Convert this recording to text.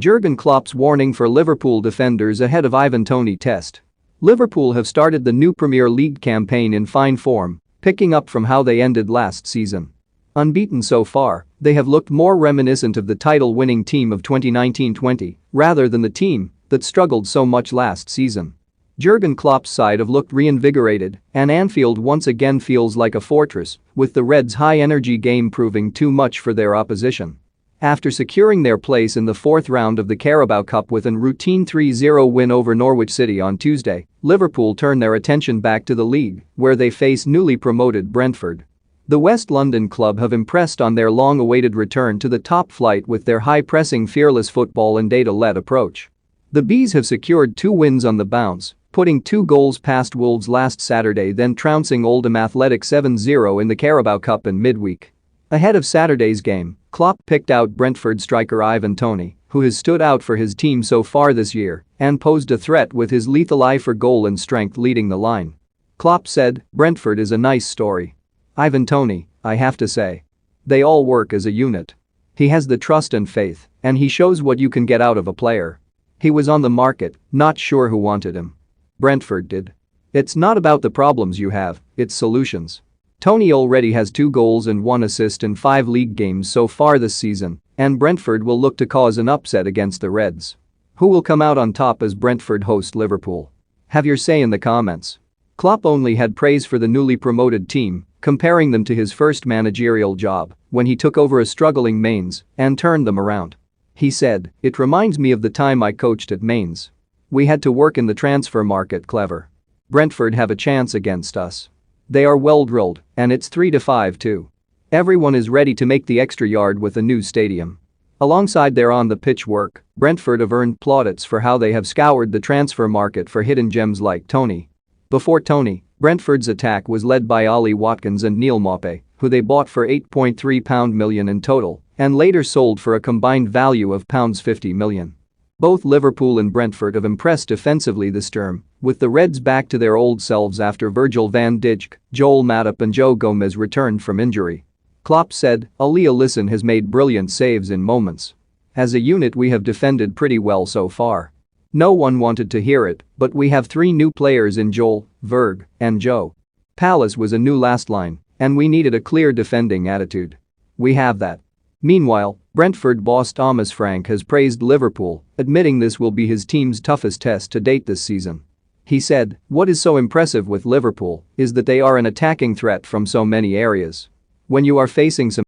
Jurgen Klopp's warning for Liverpool defenders ahead of Ivan Toney test. Liverpool have started the new Premier League campaign in fine form, picking up from how they ended last season. Unbeaten so far, they have looked more reminiscent of the title-winning team of 2019-20 rather than the team that struggled so much last season. Jurgen Klopp's side have looked reinvigorated, and Anfield once again feels like a fortress, with the Reds' high-energy game proving too much for their opposition. After securing their place in the fourth round of the Carabao Cup with a routine 3-0 win over Norwich City on Tuesday, Liverpool turn their attention back to the league, where they face newly promoted Brentford. The West London club have impressed on their long-awaited return to the top flight with their high-pressing, fearless football and data-led approach. The Bees have secured 2 wins on the bounce, putting 2 goals past Wolves last Saturday, then trouncing Oldham Athletic 7-0 in the Carabao Cup in midweek. Ahead of Saturday's game, Klopp picked out Brentford striker Ivan Toney, who has stood out for his team so far this year and posed a threat with his lethal eye for goal and strength leading the line. Klopp said, "Brentford is a nice story. Ivan Toney, I have to say. They all work as a unit. He has the trust and faith, and he shows what you can get out of a player. He was on the market, not sure who wanted him. Brentford did. It's not about the problems you have, it's solutions." Toney already has 2 goals and 1 assist in 5 league games so far this season, and Brentford will look to cause an upset against the Reds. Who will come out on top as Brentford host Liverpool? Have your say in the comments. Klopp only had praise for the newly promoted team, comparing them to his first managerial job when he took over a struggling Mainz and turned them around. He said, "It reminds me of the time I coached at Mainz. We had to work in the transfer market clever. Brentford have a chance against us. They are well drilled, and it's 3-5 too. Everyone is ready to make the extra yard with a new stadium." Alongside their on-the-pitch work, Brentford have earned plaudits for how they have scoured the transfer market for hidden gems like Toney. Before Toney, Brentford's attack was led by Ollie Watkins and Neil Maupay, who they bought for £8.3 million in total and later sold for a combined value of £50 million. Both Liverpool and Brentford have impressed defensively this term, with the Reds back to their old selves after Virgil van Dijk, Joel Matip and Joe Gomez returned from injury. Klopp said, "Ali Alisson has made brilliant saves in moments. As a unit we have defended pretty well so far. No one wanted to hear it, but we have 3 new players in Joel, Virg, and Joe. Palace was a new last line, and we needed a clear defending attitude. We have that." Meanwhile, Brentford boss Thomas Frank has praised Liverpool, admitting this will be his team's toughest test to date this season. He said, "What is so impressive with Liverpool is that they are an attacking threat from so many areas. When you are facing some